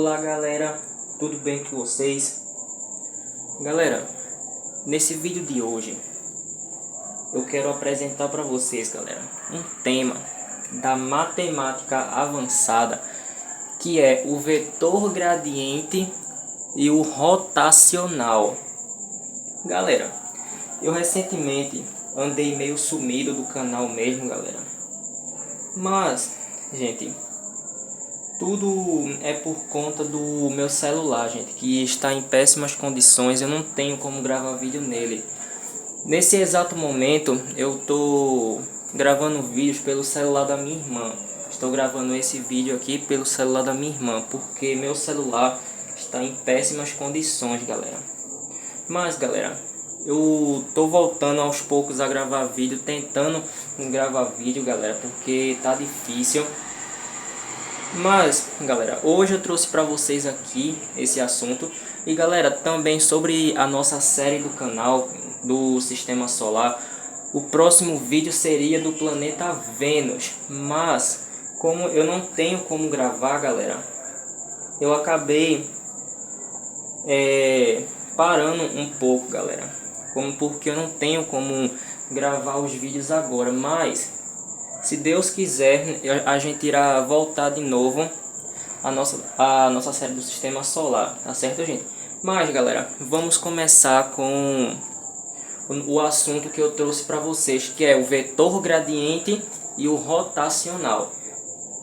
Olá galera, tudo bem com vocês? Galera, nesse vídeo de hoje eu quero apresentar para vocês, galera, um tema da matemática avançada, que é o vetor gradiente e o rotacional. Galera, eu recentemente andei meio sumido do canal mesmo, galera, mas, gente, tudo é por conta do meu celular, gente, que está em péssimas condições. Eu não tenho como gravar vídeo nele. Nesse exato momento, eu tô gravando vídeos pelo celular da minha irmã. Estou gravando esse vídeo aqui pelo celular da minha irmã, porque meu celular está em péssimas condições, galera. Mas, galera, eu tô voltando aos poucos a gravar vídeo, tentando gravar vídeo, galera, porque tá difícil. Mas, galera, hoje eu trouxe para vocês aqui esse assunto. E, galera, também sobre a nossa série do canal do Sistema Solar. O próximo vídeo seria do planeta Vênus. Mas, como eu não tenho como gravar, galera, eu acabei parando um pouco, galera. Porque eu não tenho como gravar os vídeos agora. Mas, se Deus quiser, a gente irá voltar de novo a nossa série do Sistema Solar, tá certo, gente? Mas, galera, vamos começar com o assunto que eu trouxe para vocês, que é o vetor gradiente e o rotacional.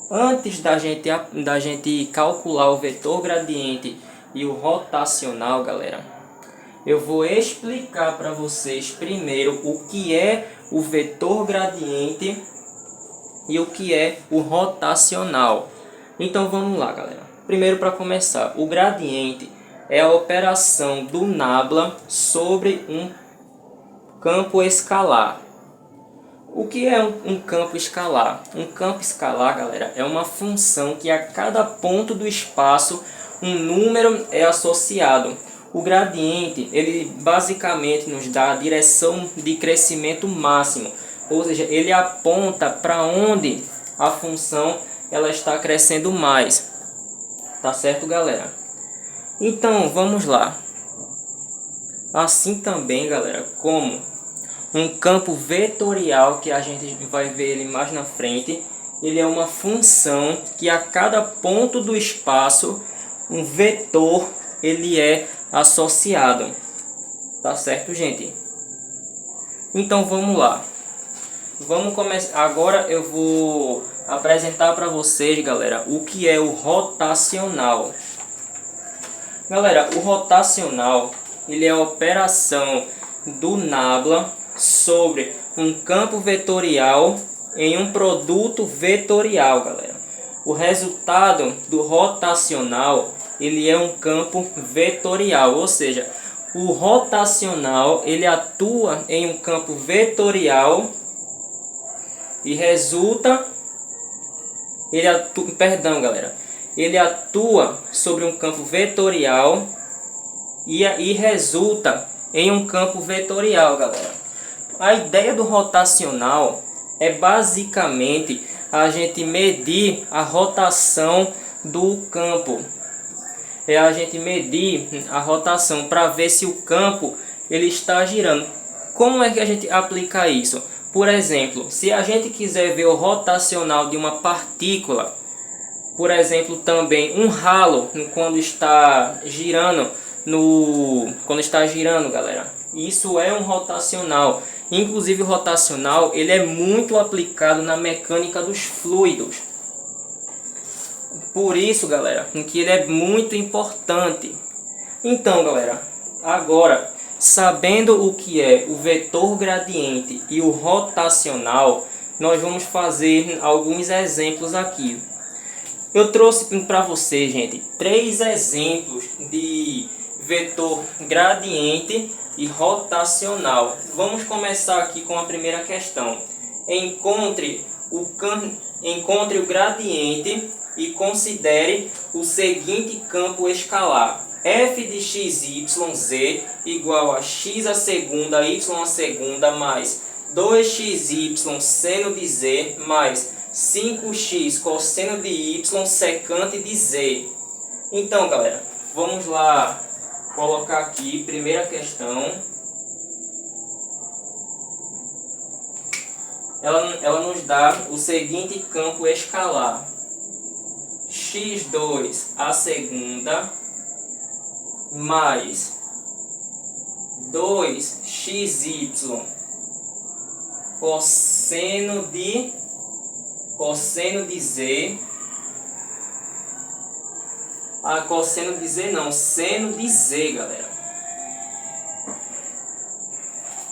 Antes da gente calcular o vetor gradiente e o rotacional, galera, eu vou explicar para vocês primeiro o que é o vetor gradiente e o que é o rotacional. Então vamos lá, galera. Primeiro, para começar, o gradiente é a operação do nabla sobre um campo escalar. O que é um campo escalar? Um campo escalar, galera, é uma função que a cada ponto do espaço um número é associado. O gradiente, ele basicamente nos dá a direção de crescimento máximo. Ou seja, ele aponta para onde a função ela está crescendo mais. Tá certo, galera? Então, vamos lá. Assim também, galera, como um campo vetorial, que a gente vai ver ele mais na frente, ele é uma função que a cada ponto do espaço um vetor ele é associado. Tá certo, gente? Então, vamos lá. Vamos começar. Agora eu vou apresentar para vocês, galera, o que é o rotacional. Galera, o rotacional, ele é a operação do nabla sobre um campo vetorial em um produto vetorial, galera. O resultado do rotacional, ele é um campo vetorial, ou seja, o rotacional, ele atua em um campo vetorial e resulta, ele atua sobre um campo vetorial e resulta em um campo vetorial, galera. A ideia do rotacional é basicamente a gente medir a rotação do campo. É a gente medir a rotação para ver se o campo ele está girando. Como é que a gente aplica isso? Por exemplo, se a gente quiser ver o rotacional de uma partícula, por exemplo, também um halo quando está girando galera, isso é um rotacional. Inclusive o rotacional ele é muito aplicado na mecânica dos fluidos. Por isso, galera, que ele é muito importante. Então, galera, agora, sabendo o que é o vetor gradiente e o rotacional, nós vamos fazer alguns exemplos aqui. Eu trouxe para vocês, gente, 3 exemplos de vetor gradiente e rotacional. Vamos começar aqui com a primeira questão. Encontre o gradiente e considere o seguinte campo escalar: f de x, y, z igual a x à segunda, y à segunda, mais 2xy seno de z, mais 5x cosseno de y secante de z. Então, galera, vamos lá colocar aqui, primeira questão. Ela nos dá o seguinte campo escalar. x2 a segunda mais 2xy cosseno de z. Cosseno de z não, seno de z, galera.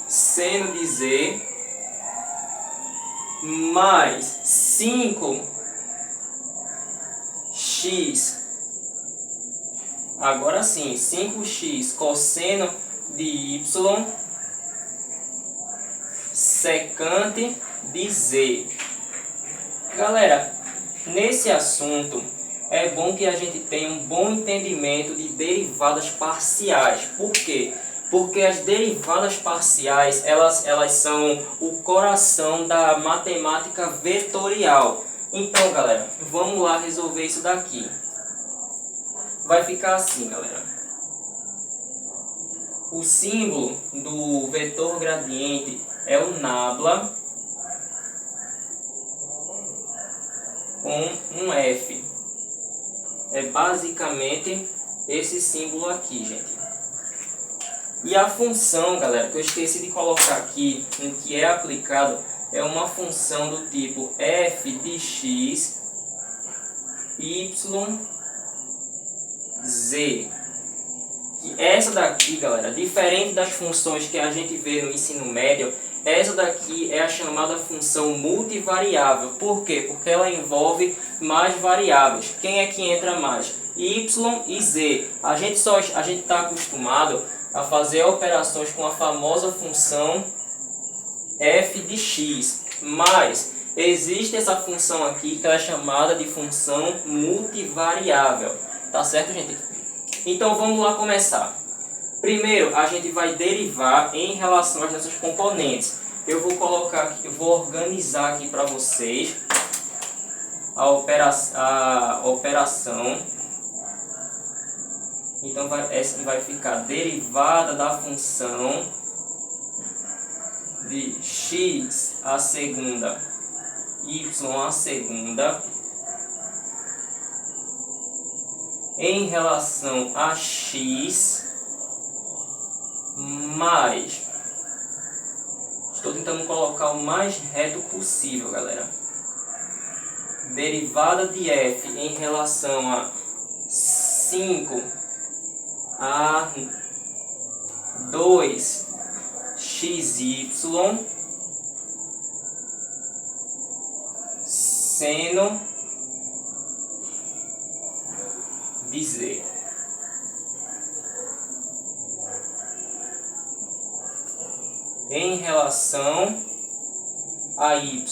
Seno de z mais 5x. Agora sim, 5x cosseno de y secante de z. Galera, nesse assunto é bom que a gente tenha um bom entendimento de derivadas parciais. Por quê? Porque as derivadas parciais, elas são o coração da matemática vetorial. Então, galera, vamos lá resolver isso daqui. Vai ficar assim, galera. O símbolo do vetor gradiente é o nabla com um F. É basicamente esse símbolo aqui, gente. E a função, galera, que eu esqueci de colocar aqui, em que é aplicado, é uma função do tipo f de x, y, z. E essa daqui, galera, diferente das funções que a gente vê no ensino médio, essa daqui é a chamada função multivariável. Por quê? Porque ela envolve mais variáveis. Quem é que entra mais? Y e z. A gente está acostumado a fazer operações com a famosa função f de x. Mas existe essa função aqui que é chamada de função multivariável. Tá certo, gente? Então vamos lá começar. Primeiro, a gente vai derivar em relação às nossas componentes. Eu vou colocar aqui, eu vou organizar aqui para vocês a operação. Então essa vai ficar derivada da função de x a segunda, y a segunda, em relação a x mais, estou tentando colocar o mais reto possível, galera, derivada de f em relação a 5 a 2xy seno de z. Em relação a y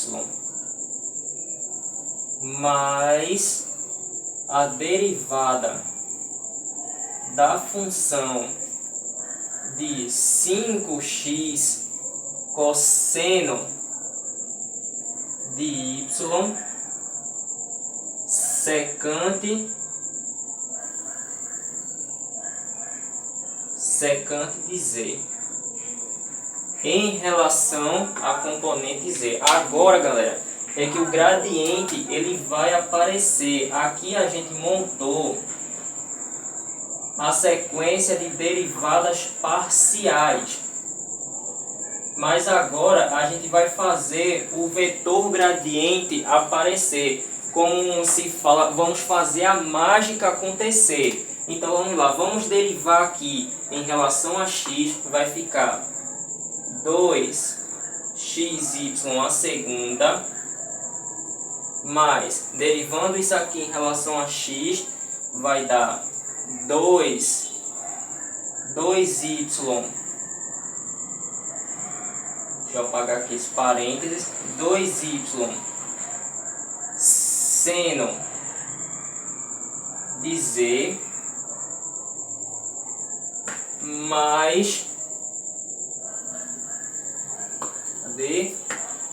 mais a derivada da função de 5x cosseno de y secante de z em relação à componente z. Agora, galera, é que o gradiente ele vai aparecer. Aqui a gente montou a sequência de derivadas parciais. Mas agora a gente vai fazer o vetor gradiente aparecer. Como se fala, vamos fazer a mágica acontecer. Então vamos lá, vamos derivar aqui em relação a x, vai ficar 2xy a segunda, mais, derivando isso aqui em relação a x, vai dar 2y, deixa eu apagar aqui esse parênteses, 2y seno de z mais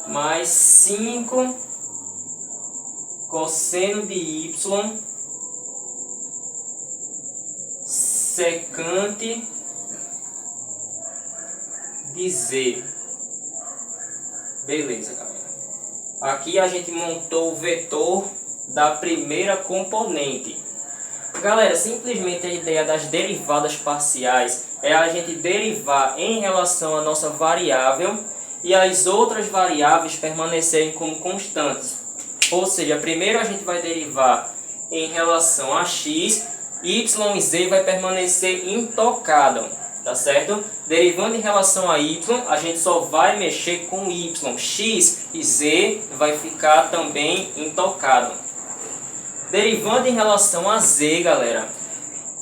mais 5 cosseno de y secante de Z. Beleza, galera. Aqui a gente montou o vetor da primeira componente. Galera, simplesmente a ideia das derivadas parciais é a gente derivar em relação à nossa variável e as outras variáveis permanecerem como constantes. Ou seja, primeiro a gente vai derivar em relação a x, y e z vai permanecer intocado, tá certo? Derivando em relação a y, a gente só vai mexer com y, x e z vai ficar também intocado. Derivando em relação a z, galera,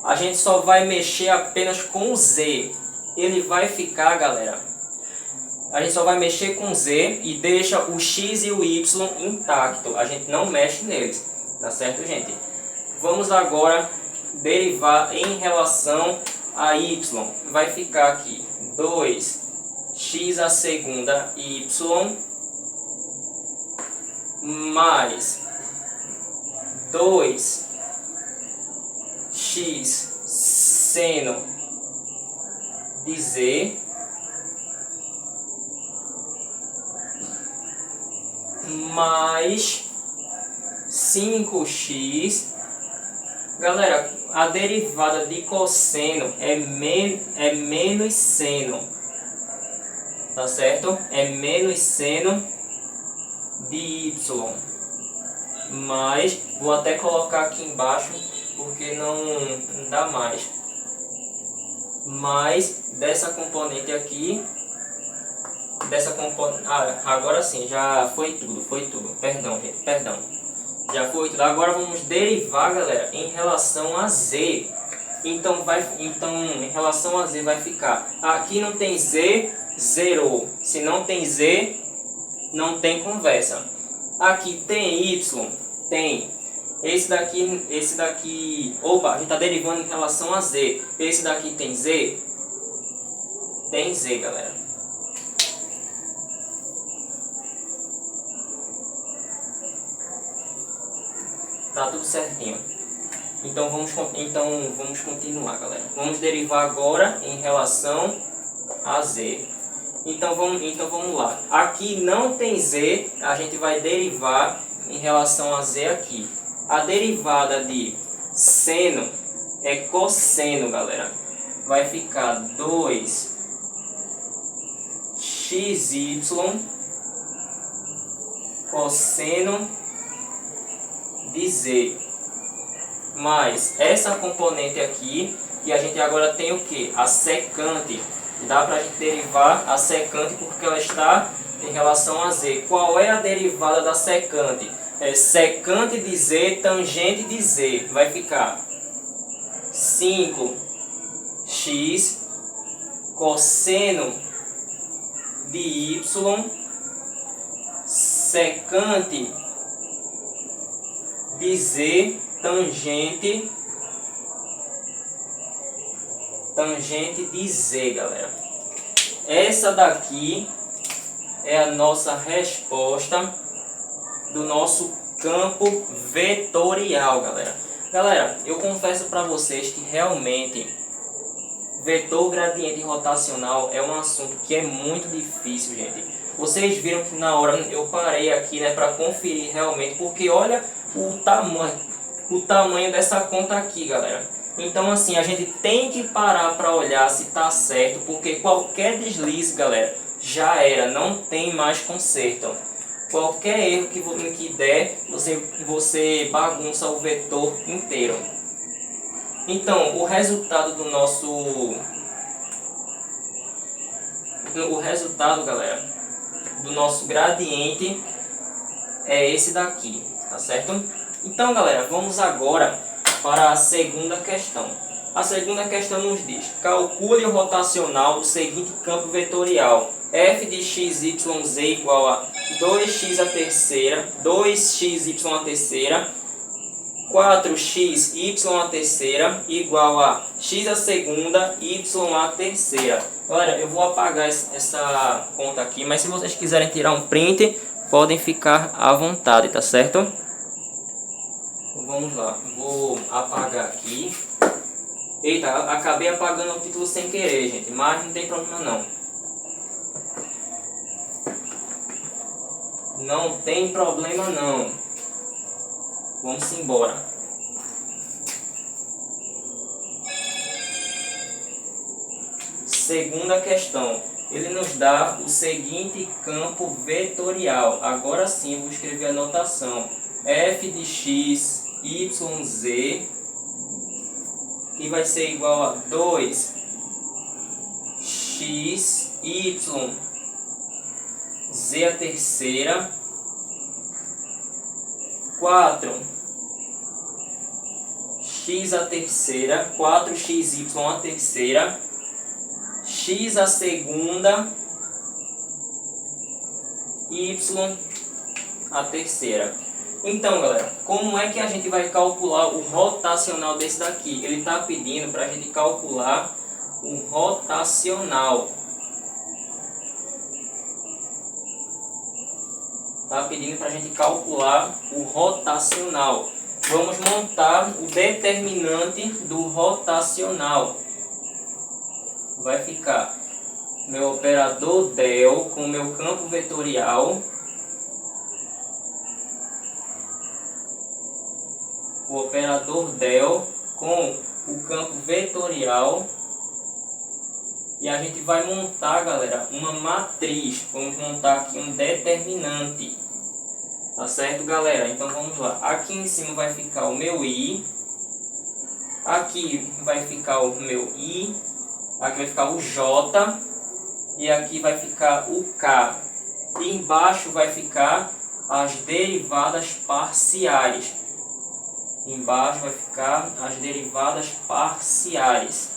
a gente só vai mexer apenas com o z. Ele vai ficar, galera, a gente só vai mexer com z e deixa o x e o y intacto. A gente não mexe neles, tá certo, gente? Vamos agora derivar em relação a y. Vai ficar aqui 2x à segunda y mais 2x seno de z mais 5x. Galera, a derivada de cosseno é menos seno, tá certo? É menos seno de y. Mas, vou até colocar aqui embaixo, porque não dá mais. Mais dessa componente aqui, agora sim, já foi tudo. Perdão, gente, perdão. Já foi tudo. Agora vamos derivar, galera, em relação a z. Então, em relação a z vai ficar, aqui não tem z, zerou. Se não tem z, não tem conversa. Aqui tem y, tem. Esse daqui, opa, a gente está derivando em relação a z. Esse daqui tem z? Tem z, galera. Tá tudo certinho. Então vamos continuar, galera. Vamos derivar agora em relação a z. Então vamos lá. Aqui não tem z, a gente vai derivar em relação a z aqui. A derivada de seno é cosseno, galera. Vai ficar 2xy cosseno de z mais essa componente aqui, que a gente agora tem o que? A secante. Dá para a gente derivar a secante porque ela está em relação a z. Qual é a derivada da secante? É secante de z tangente de z. Vai ficar 5x cosseno de y secante de z tangente de z, galera. Essa daqui é a nossa resposta do nosso campo vetorial, galera. Galera, eu confesso para vocês que realmente vetor, gradiente e rotacional é um assunto que é muito difícil, gente. Vocês viram que na hora eu parei aqui, né, para conferir realmente, porque olha o tamanho dessa conta aqui, galera. Então assim, a gente tem que parar para olhar se tá certo, porque qualquer deslize, galera, já era, não tem mais conserto. Qualquer erro que der, você bagunça o vetor inteiro. Então, o resultado, galera, do nosso gradiente é esse daqui, tá certo? Então, galera, vamos agora para a segunda questão. A segunda questão nos diz: calcule o rotacional do seguinte campo vetorial. F de x, y, z igual a 2x à terceira, 2xy à terceira, 4x y à terceira igual a x à segunda, y à terceira. Galera, eu vou apagar essa conta aqui, mas se vocês quiserem tirar um print, podem ficar à vontade, tá certo? Vamos lá, vou apagar aqui. Eita, acabei apagando o título sem querer, gente, mas não tem problema não. Não tem problema não. Vamos embora. Segunda questão. Ele nos dá o seguinte campo vetorial. Agora sim, vou escrever a notação. F de x, y, z, que vai ser igual a 2x, y, z a terceira, 4x a terceira, 4xy a terceira, x a segunda, y a terceira. Então, galera, como é que a gente vai calcular o rotacional desse daqui? Ele está pedindo para a gente calcular o rotacional. Está pedindo para a gente calcular o rotacional. Vamos montar o determinante do rotacional. Vai ficar meu operador del com o meu campo vetorial. O operador del com o campo vetorial. E a gente vai montar, galera, uma matriz. Vamos montar aqui um determinante. Tá certo, galera? Então vamos lá. Aqui em cima vai ficar o meu i. Aqui vai ficar o meu i. Aqui vai ficar o j. E aqui vai ficar o k. E embaixo vai ficar as derivadas parciais. Embaixo vai ficar as derivadas parciais.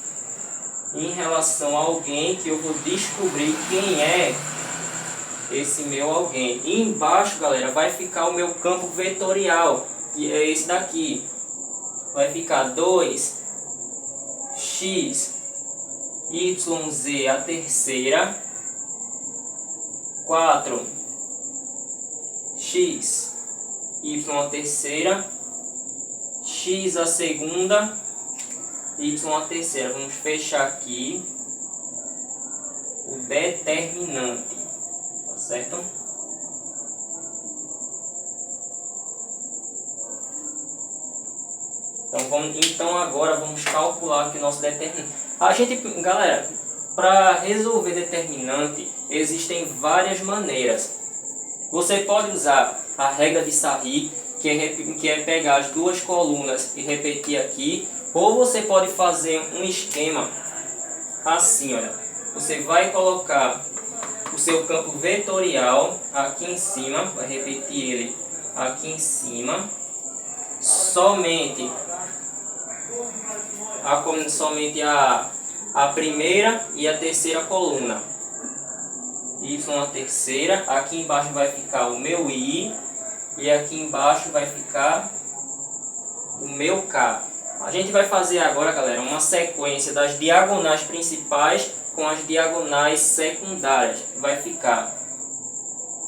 Em relação a alguém que eu vou descobrir quem é esse meu alguém. E embaixo, galera, vai ficar o meu campo vetorial, que é esse daqui. Vai ficar 2x, yz a terceira, 4x, y a terceira, x a segunda, y a terceira. Vamos fechar aqui o determinante, tá certo? Então agora vamos calcular aqui o nosso determinante. A gente, galera, para resolver determinante existem várias maneiras. Você pode usar a regra de Sarri, que é pegar as duas colunas e repetir aqui. Ou você pode fazer um esquema assim, olha. Você vai colocar o seu campo vetorial aqui em cima, vai repetir ele aqui em cima. Somente a primeira e a terceira coluna. Y a terceira, aqui embaixo vai ficar o meu i e aqui embaixo vai ficar o meu k. A gente vai fazer agora, galera, uma sequência das diagonais principais com as diagonais secundárias. Vai ficar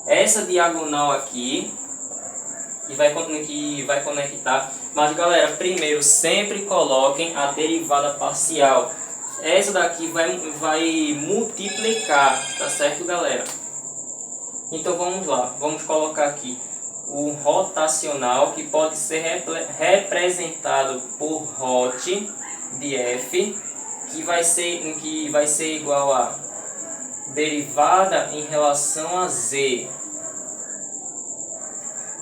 essa diagonal aqui, que vai conectar. Mas, galera, primeiro sempre coloquem a derivada parcial. Essa daqui vai multiplicar, tá certo, galera? Então vamos lá, vamos colocar aqui o rotacional, que pode ser representado por rot de f, que vai ser igual a derivada em relação a z.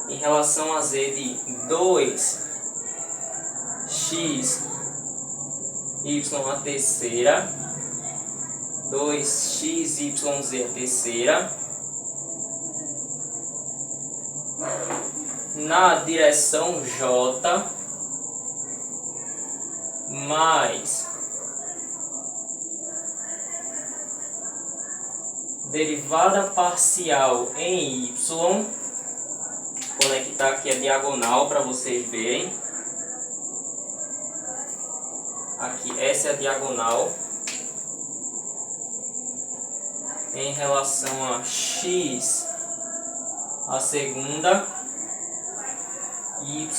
Em relação a z de 2x y a terceira, 2xyz a terceira, na direção j, mais derivada parcial em y. Vou conectar aqui a diagonal para vocês verem. Aqui, essa é a diagonal em relação a x a segunda, y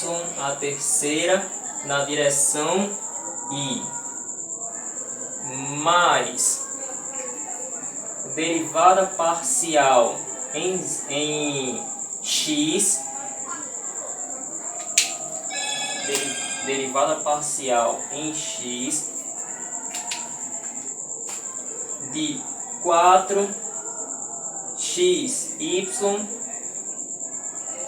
a terceira, na direção i. mais derivada parcial em x, derivada parcial em x de 4xy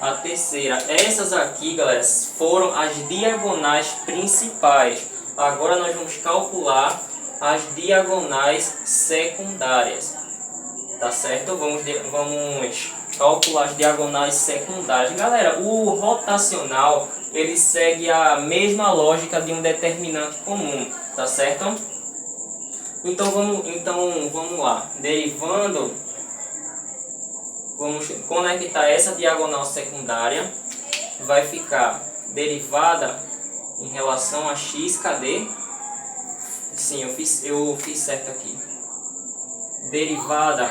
a terceira. Essas aqui, galera, foram as diagonais principais. Agora nós vamos calcular as diagonais secundárias. Tá certo? Vamos calcular as diagonais secundárias. Galera, o rotacional, ele segue a mesma lógica de um determinante comum. Tá certo? Então vamos lá. Derivando, vamos conectar essa diagonal secundária. Vai ficar derivada em relação a x. Cadê? Sim, eu fiz certo aqui. Derivada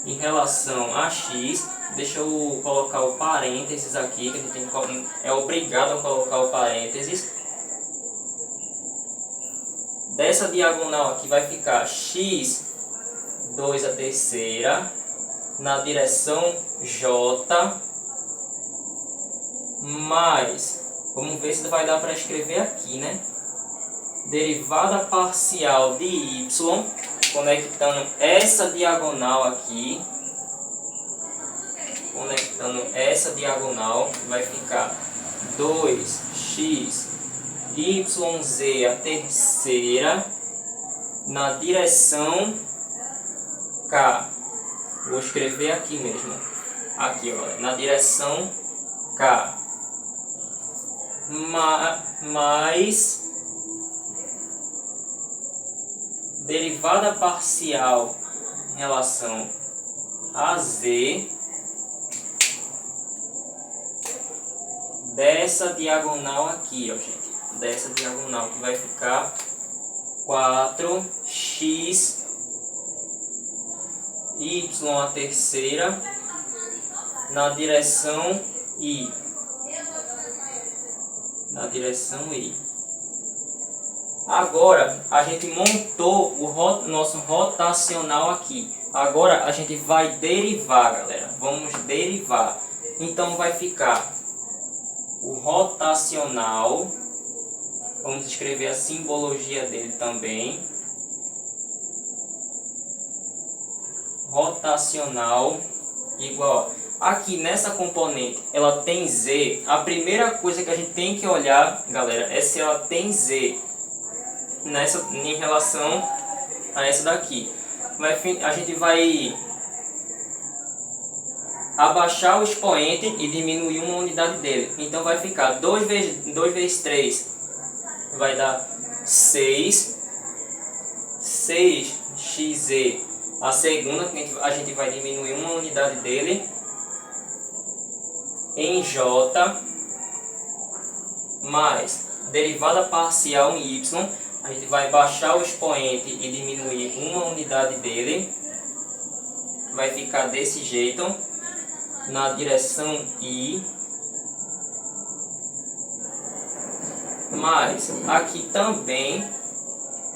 em relação a x. Deixa eu colocar o parênteses aqui, que a gente é obrigado a colocar o parênteses. Dessa diagonal aqui vai ficar x2 a terceira na direção j, mais, vamos ver se vai dar para escrever aqui, né? Derivada parcial de y, conectando essa diagonal aqui, vai ficar 2x yz a terceira na direção k. Vou escrever aqui mesmo, aqui, ó, na direção k, mais derivada parcial em relação a z dessa diagonal aqui, ó, gente. Dessa diagonal que vai ficar 4x y a terceira na direção i. Agora a gente montou o nosso rotacional aqui. Agora a gente vai derivar, galera. Vamos derivar. Então vai ficar o rotacional. Vamos escrever a simbologia dele também. Rotacional igual. Aqui nessa componente ela tem z. A primeira coisa que a gente tem que olhar, galera, é se ela tem z em relação a essa daqui. A gente vai abaixar o expoente e diminuir uma unidade dele. Então vai ficar 2 vezes 3 vai dar 6. 6xz a segunda, que a gente vai diminuir uma unidade dele em j, mais derivada parcial em y. A gente vai baixar o expoente e diminuir uma unidade dele. Vai ficar desse jeito, na direção i. Mas aqui também,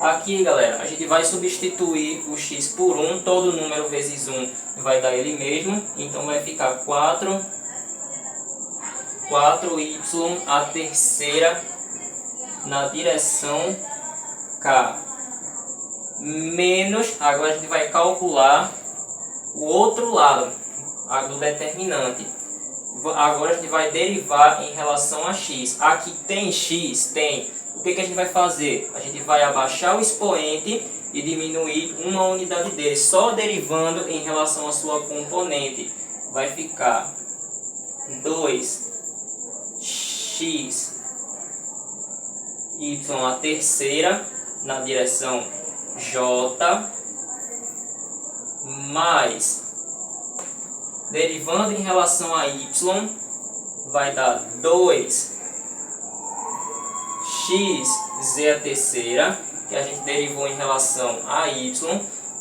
aqui, galera, a gente vai substituir o x por 1. Todo número vezes 1 vai dar ele mesmo. Então vai ficar 4y a terceira na direção k, menos, agora a gente vai calcular o outro lado do determinante. Agora a gente vai derivar em relação a x. Aqui tem x? Tem. O que a gente vai fazer? A gente vai abaixar o expoente e diminuir uma unidade dele, só derivando em relação à sua componente. Vai ficar 2x y a terceira na direção j, mais, derivando em relação a y, vai dar 2xz a terceira, que a gente derivou em relação a y.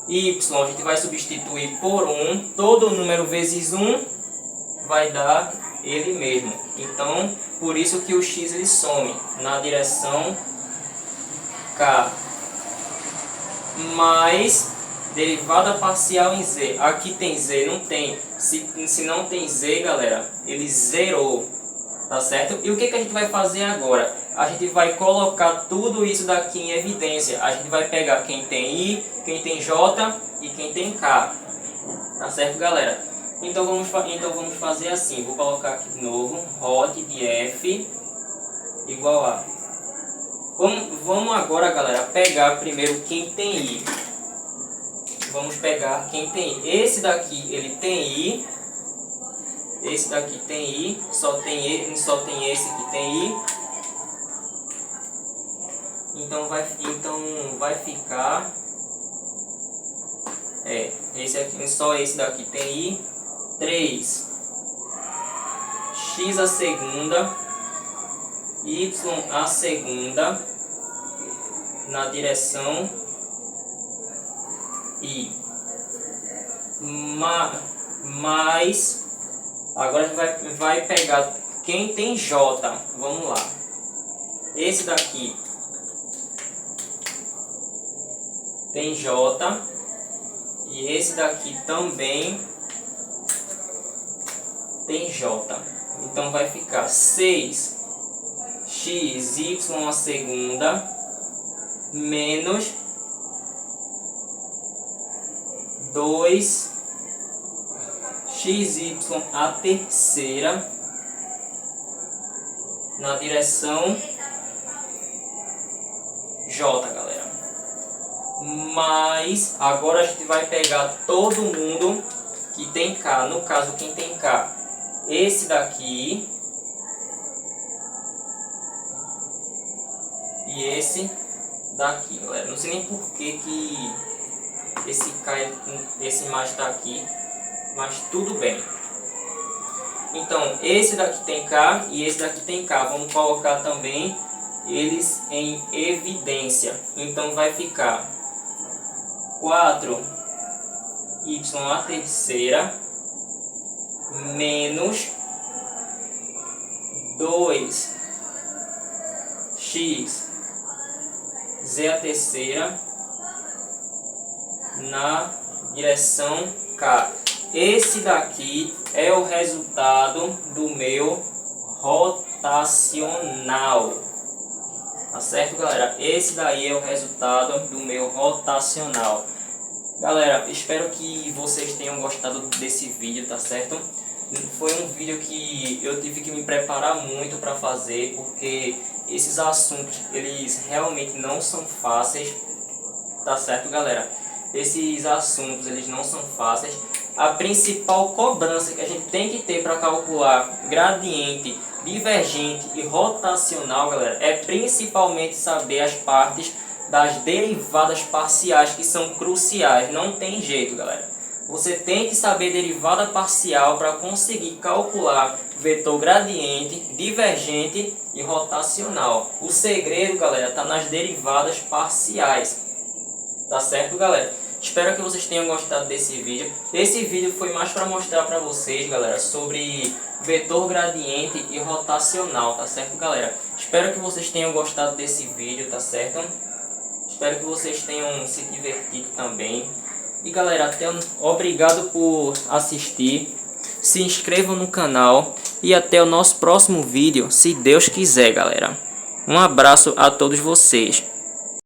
Y a gente vai substituir por 1. Todo número vezes 1 vai dar ele mesmo. Então, por isso que o x ele some na direção k. mais derivada parcial em z. Aqui tem z, não tem. Se não tem z, galera, ele zerou. Tá certo? E o que a gente vai fazer agora? A gente vai colocar tudo isso daqui em evidência. A gente vai pegar quem tem I, quem tem J e quem tem K. Tá certo, galera? Então vamos fazer assim. Vou colocar aqui de novo. Hot de F igual a... Vamos agora, galera, pegar primeiro quem tem I. Vamos pegar quem tem I. Esse daqui, ele tem I. Esse daqui tem I. Só tem esse que tem I. Então vai ficar... esse aqui, só esse daqui tem I. 3 x a segunda, y a segunda, na direção I. Mais, agora a gente vai pegar quem tem J. Vamos lá. Esse daqui tem J. E esse daqui também tem J. Então vai ficar 6 x y a segunda menos 2 x y a terceira na direção J, galera. Mas agora a gente vai pegar todo mundo que tem K. No caso, quem tem K? Esse daqui e esse daqui, galera. Não sei nem por que esse K, esse mais está aqui, mas tudo bem. Então, esse daqui tem K e esse daqui tem K. Vamos colocar também eles em evidência. Então, vai ficar 4y a terceira menos 2x z a terceira na direção K. Esse daqui é o resultado do meu rotacional. Tá certo, galera? Esse daí é o resultado do meu rotacional. Galera, espero que vocês tenham gostado desse vídeo, tá certo? Foi um vídeo que eu tive que me preparar muito para fazer, porque esses assuntos, eles realmente não são fáceis, tá certo, galera? Esses assuntos, eles não são fáceis. A principal cobrança que a gente tem que ter para calcular gradiente, divergente e rotacional, galera, é principalmente saber as partes das derivadas parciais, que são cruciais. Não tem jeito, galera. Você tem que saber derivada parcial para conseguir calcular vetor gradiente, divergente e rotacional. O segredo, galera, está nas derivadas parciais. Tá certo, galera? Espero que vocês tenham gostado desse vídeo. Esse vídeo foi mais para mostrar para vocês, galera, sobre vetor gradiente e rotacional, tá certo, galera? Espero que vocês tenham gostado desse vídeo, tá certo? Espero que vocês tenham se divertido também. E, galera, obrigado por assistir. Se inscrevam no canal e até o nosso próximo vídeo, se Deus quiser, galera. Um abraço a todos vocês.